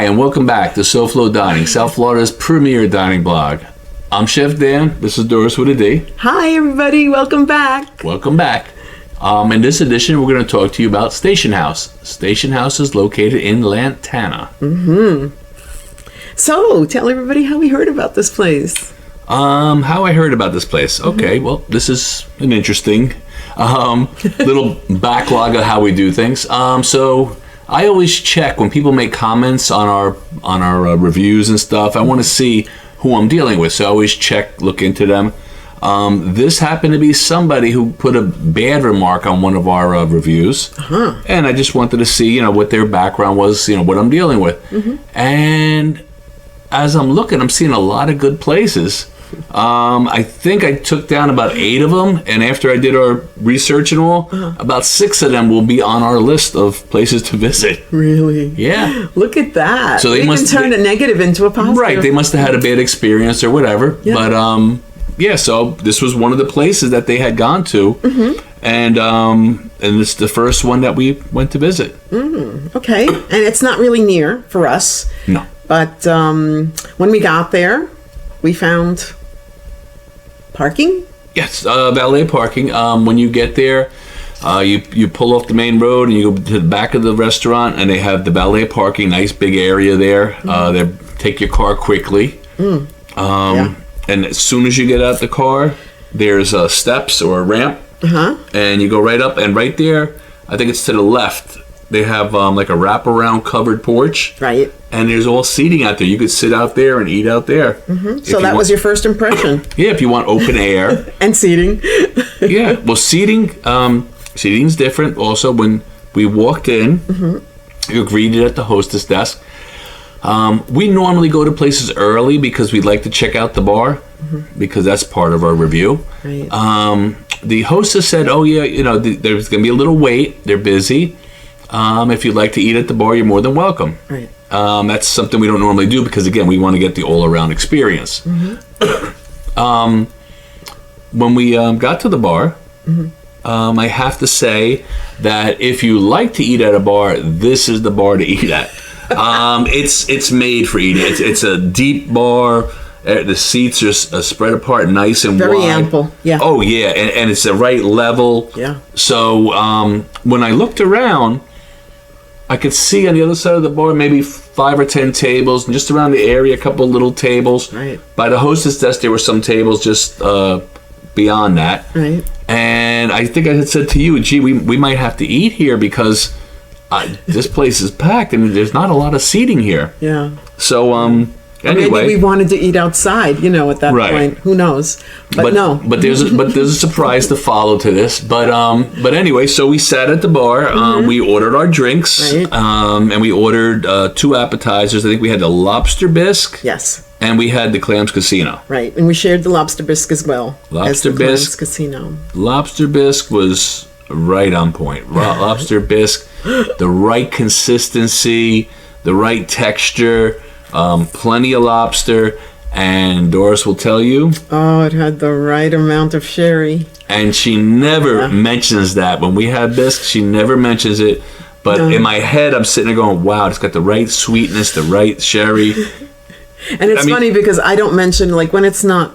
Hi, and welcome back to SoFloDining, South Florida's premier dining blog. I'm Chef Dan. This is Doris WithaD. Hi, everybody. Welcome back. Welcome back. In this edition, we're going to talk to you about Station House. Station House is located in Lantana. So, tell everybody how we heard about this place. How I heard about this place. Okay, well, this is an interesting little backlog of how we do things. So I always check when people make comments on our reviews and stuff. I want to see who I'm dealing with, so I always look into them. This happened to be somebody who put a bad remark on one of our reviews, and I just wanted to see, what their background was, what I'm dealing with. And as I'm looking, I'm seeing a lot of good places. I think I took down about 8 of them, and after I did our research and all, about 6 of them will be on our list of places to visit. Really? Yeah. Look at that. So they must turn a negative into a positive. Right. They must have had a bad experience or whatever. Yeah. But yeah. So this was one of the places that they had gone to, and it's the first one that we went to visit. Okay. And it's not really near for us. No. But when we got there, we found parking? Yes, valet parking. When you get there, you pull off the main road and you go to the back of the restaurant, and they have the valet parking, nice big area there. They take your car quickly. And as soon as you get out the car, there's steps or a ramp, and you go right up, and right there, I think it's to the left, they have like a wraparound covered porch. Right. And there's all seating out there. You could sit out there and eat out there. So that was your first impression? Yeah, if you want open air. And seating. Yeah, well, seating's different. Also, when we walked in, you're greeted at the hostess desk. We normally go to places early because we'd like to check out the bar, because that's part of our review. Right. The hostess said, oh, yeah, there's going to be a little wait. They're busy. If you'd like to eat at the bar, you're more than welcome. Right. That's something we don't normally do because, again, we want to get the all-around experience. When we got to the bar, I have to say that if you like to eat at a bar, this is the bar to eat at. It's made for eating. It's a deep bar. The seats are spread apart, nice and very wide. Very ample, yeah. Oh, yeah, and it's the right level. Yeah. So when I looked around, I could see on the other side of the bar maybe 5 or 10 tables, and just around the area, a couple of little tables. Right. By the hostess desk, there were some tables just beyond that. Right. And I think I had said to you, gee, we might have to eat here because this place is packed and there's not a lot of seating here. Yeah. So anyway, maybe we wanted to eat outside, at that point. Who knows? But no. But there's a surprise to follow to this. But anyway, so we sat at the bar. We ordered our drinks, and we ordered 2 appetizers. I think we had the lobster bisque. Yes. And we had the clams casino. Right, and we shared the lobster bisque as well. Lobster bisque. Clams casino. Lobster bisque was right on point. Lobster bisque, the right consistency, the right texture. Plenty of lobster, and Doris will tell you. Oh, it had the right amount of sherry. And she never mentions that. When we have bisque, she never mentions it. But in my head, I'm sitting there going, wow, it's got the right sweetness, the right sherry. And it's funny because I don't mention, like, when it's not,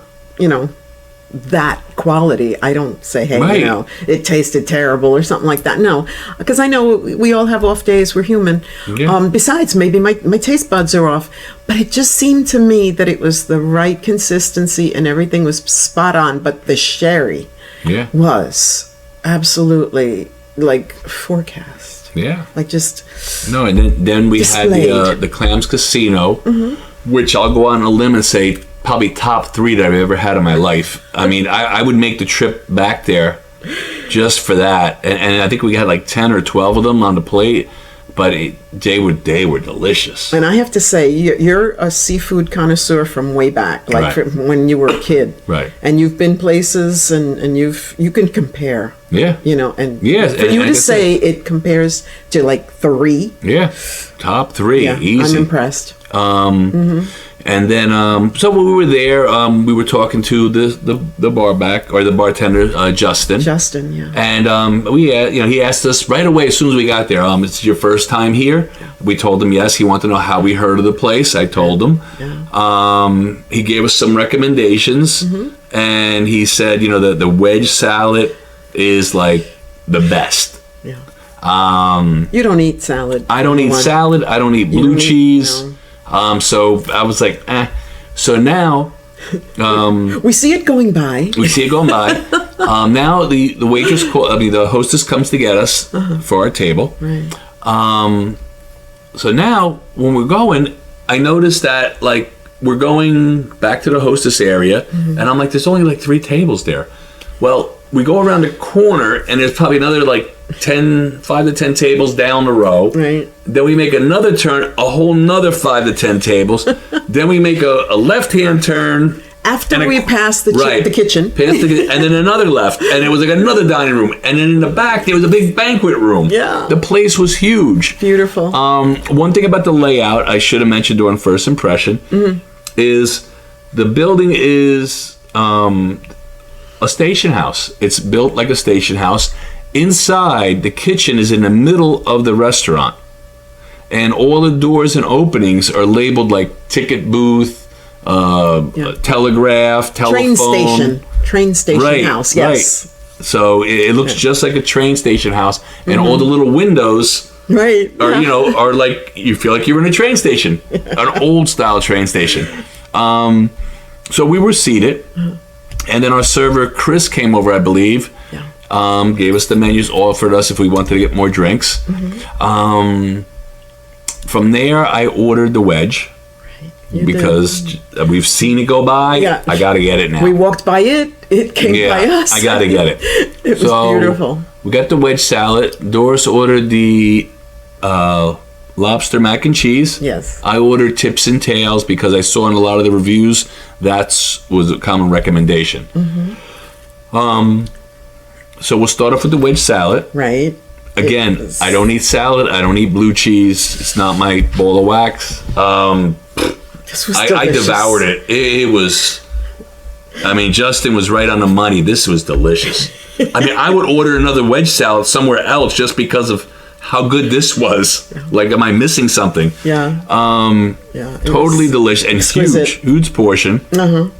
that quality, I don't say, hey, it tasted terrible or something like that. No, because I know we all have off days. We're human. Yeah. Besides, maybe my taste buds are off. But it just seemed to me that it was the right consistency and everything was spot on. But the sherry was absolutely, like, forecast. Yeah. Like, just no, and then we displayed. Had the clams casino, which I'll go on a limb and say probably top 3 that I've ever had in my life. I mean, I would make the trip back there just for that. And I think we had like 10 or 12 of them on the plate, but they were delicious. And I have to say, you're a seafood connoisseur from way back, like from when you were a kid. Right. And you've been places and you can compare. Yeah. And for you to say it compares to like 3. Yeah. Top 3. Easy. I'm impressed. And then, so when we were there, we were talking to the barback or the bartender, Justin. Justin, yeah. And he asked us right away as soon as we got there, "It's your first time here?" Yeah. We told him yes. He wanted to know how we heard of the place. I told him. Yeah. He gave us some recommendations, and he said, the wedge salad is like the best. Yeah. You don't eat salad. I don't eat salad. I don't eat blue cheese. No. So I was like, eh. So now... we see it going by. Now the waitress, the hostess comes to get us for our table. Right. So now when we're going, I noticed that like we're going back to the hostess area, and I'm like, there's only like 3 tables there. Well, we go around the corner, and there's probably another like 5 to 10 tables down the row. Right. Then we make another turn, a whole nother 5 to 10 tables. Then we make a left-hand turn. After we pass the kitchen. And then another left. And it was like another dining room. And then in the back, there was a big banquet room. Yeah. The place was huge. Beautiful. One thing about the layout I should have mentioned during first impression is the building is a station house. It's built like a station house. Inside, the kitchen is in the middle of the restaurant. And all the doors and openings are labeled like ticket booth, telegraph, telephone. Train station house, yes. Right. So it looks just like a train station house. And all the little windows are like, you feel like you're in a train station. An old style train station. So we were seated. And then our server, Chris, came over, I believe. Yeah. Gave us the menus, offered us if we wanted to get more drinks. From there, I ordered the wedge. Right. Because we've seen it go by. Yeah. I got to get it now. We walked by it. It came by us. I got to get it. It was beautiful. We got the wedge salad. Doris ordered the lobster mac and cheese. Yes. I ordered tips and tails because I saw in a lot of the reviews was a common recommendation. So we'll start off with the wedge salad. Right. Again, I don't eat salad. I don't eat blue cheese. It's not my ball of wax. This was delicious. I devoured it. It was... I mean, Justin was right on the money. This was delicious. I mean, I would order another wedge salad somewhere else just because of how good this was. Like, am I missing something? Yeah. Totally delicious and exquisite. Huge portion. The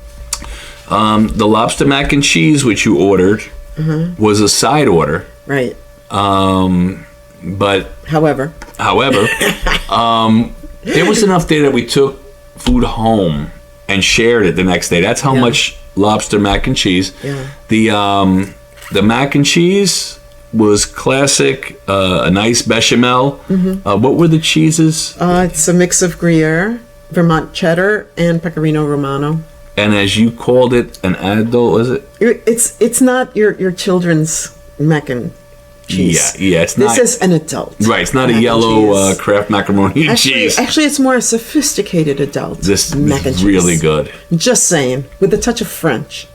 lobster mac and cheese, which you ordered, was a side order. Right. But however, there was enough there that we took food home and shared it the next day. That's how much lobster mac and cheese. Yeah. The mac and cheese was classic, a nice bechamel. What were the cheeses? It's a mix of Gruyere, Vermont cheddar, and Pecorino Romano. And as you called it, an adult, is it? It's not your children's mac and cheese. Yeah, it's not. This is an adult. Right, it's not a yellow Kraft macaroni and cheese. Actually, it's more a sophisticated adult. This mac and is cheese. really good. Just saying, with a touch of French.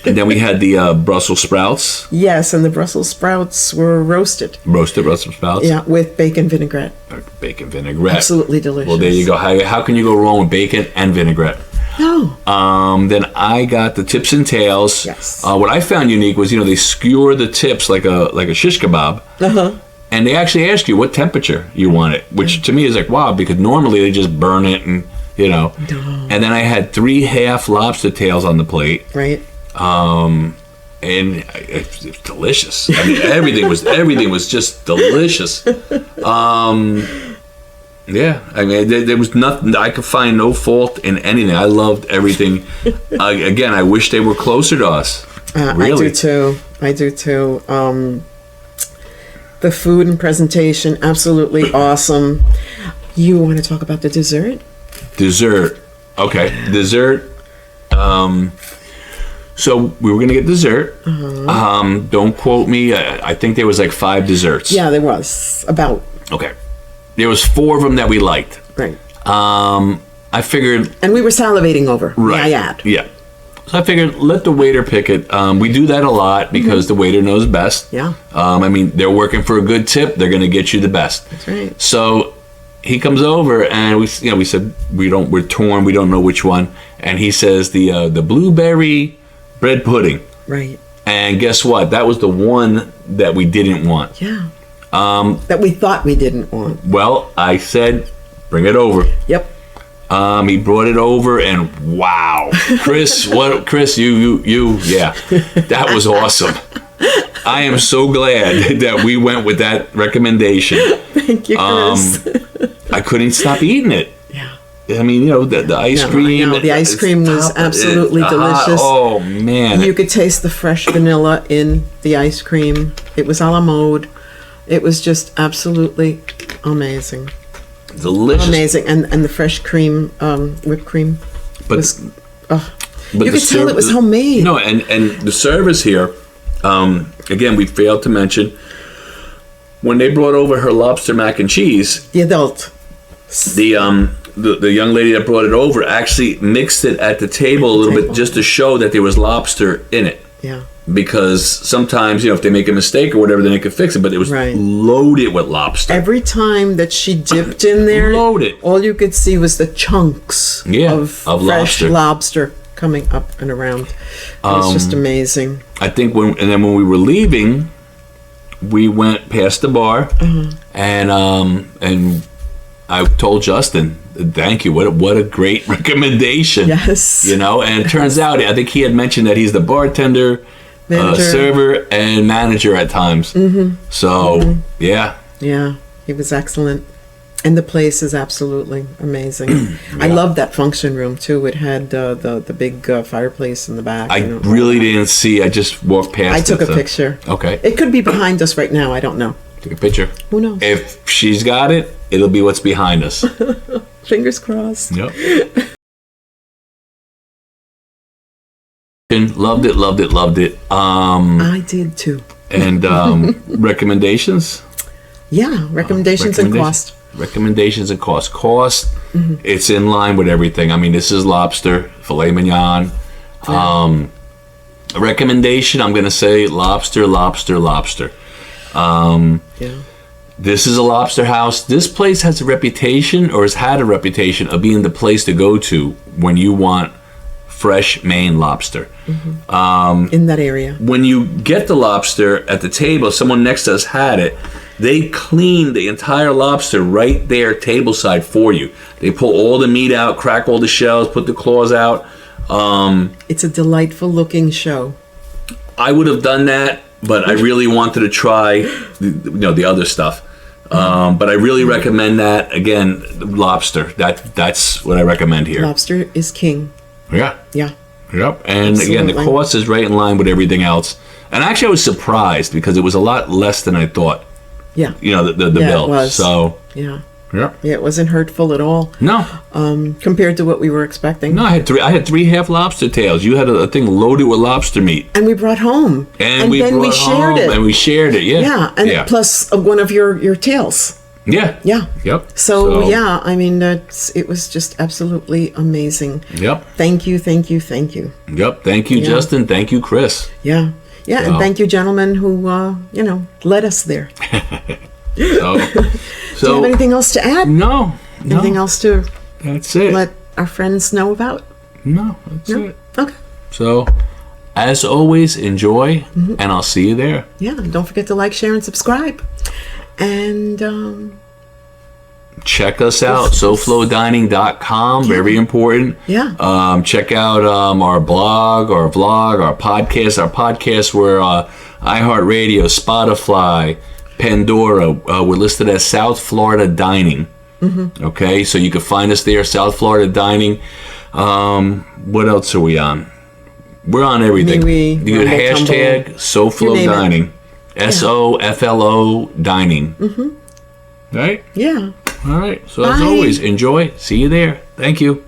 And then we had the Brussels sprouts. Yes, and the Brussels sprouts were roasted. Roasted Brussels sprouts? Yeah, with bacon vinaigrette. Bacon vinaigrette. Absolutely delicious. Well, there you go. How can you go wrong with bacon and vinaigrette? No. Then I got the tips and tails. Yes. What I found unique was, they skewer the tips like a shish kebab. And they actually ask you what temperature you want it, which to me is like, wow, because normally they just burn it and, No. And then I had 3 half lobster tails on the plate. Right. And it was delicious. I mean, everything was just delicious. Yeah, I mean, there was nothing. I could find no fault in anything. I loved everything. Again, I wish they were closer to us. Really, I do too. The food and presentation, absolutely awesome. You want to talk about the dessert? Dessert, okay. Dessert. So we were gonna get dessert. Don't quote me. I think there was like 5 desserts. Yeah, there was about. Okay. There was 4 of them that we liked. Right. I figured... And we were salivating over. Right. Yeah. So I figured, let the waiter pick it. We do that a lot because the waiter knows best. Yeah. I mean, they're working for a good tip. They're going to get you the best. That's right. So he comes over and we said we're torn, we don't know which one, and he says the blueberry bread pudding. Right. And guess what? That was the one that we didn't want. Yeah. That we thought we didn't want. Well, I said, bring it over. Yep. He brought it over, and wow, Chris, yeah, that was awesome. I am so glad that we went with that recommendation. Thank you, Chris. I couldn't stop eating it. Yeah. I mean, the ice cream. The ice cream was absolutely delicious. Oh, man. You could taste the fresh vanilla in the ice cream. It was a la mode. It was just absolutely amazing. Delicious. Amazing. And the fresh cream, whipped cream was... But you could tell it was homemade. No, and the service here, again, we failed to mention, when they brought over her lobster mac and cheese... The adult. The young lady that brought it over actually mixed it at the table a little bit just to show that there was lobster in it. Yeah. Because sometimes, if they make a mistake or whatever, then they could fix it. But it was loaded with lobster. Every time that she dipped in there, loaded. All you could see was the chunks of fresh lobster coming up and around. It was just amazing. I think when we were leaving, we went past the bar, and I told Justin, thank you. What a great recommendation. Yes. And it turns out, I think he had mentioned that he's the bartender, server, and manager at times. Mm-hmm. So, yeah. Yeah, he was excellent. And the place is absolutely amazing. I love that function room, too. It had the big fireplace in the back. I really didn't see. I just walked past I took a picture. Okay. It could be behind us right now. I don't know. Take a picture. Who knows? If she's got it, it'll be what's behind us. Fingers crossed. Yep. Loved it. I did too. And recommendations? Yeah, recommendations and cost. Recommendations and cost. Cost, it's in line with everything. I mean, this is lobster, filet mignon. A recommendation, I'm going to say lobster. This is a lobster house. This place has a reputation, or has had a reputation, of being the place to go to when you want fresh Maine lobster. In that area. When you get the lobster at the table, someone next to us had it. They clean the entire lobster right there tableside for you. They pull all the meat out, crack all the shells, put the claws out. It's a delightful looking show. I would have done that, but I really wanted to try the other stuff. But I really recommend that. Again, lobster. That's what I recommend here. Lobster is king. Yeah. Yeah. Yep. And Absolutely. Again, the cost is right in line with everything else. And actually, I was surprised because it was a lot less than I thought. Yeah. The bill. It was. So. Yeah. Yep. Yeah, it wasn't hurtful at all. No. Compared to what we were expecting. No, I had three half lobster tails. You had a thing loaded with lobster meat. And we brought home. And then we shared it. And we shared it. Yeah. Yeah. And plus one of your tails. Yeah. Yeah. Yep. So yeah, I mean, it was just absolutely amazing. Yep. Thank you. Yep. Thank you, Justin. Thank you, Chris. Yeah. Yeah. And thank you, gentlemen, who led us there. So, do you have anything else to add? No. Anything else to That's it. let our friends know about? No, that's it. Okay. So, as always, enjoy, and I'll see you there. Yeah, and don't forget to like, share, and subscribe. And check us out, SoFloDining.com. Very important. Yeah. Check out our blog, our vlog, our podcast. Our podcasts were iHeartRadio, Spotify, Pandora. We're listed as South Florida Dining. Okay, so you can find us there, South Florida Dining. What else are we on? We're on everything. You can hashtag SoFloDining. SoFlo Dining. Right? Yeah. All right. So as always, enjoy. See you there. Thank you.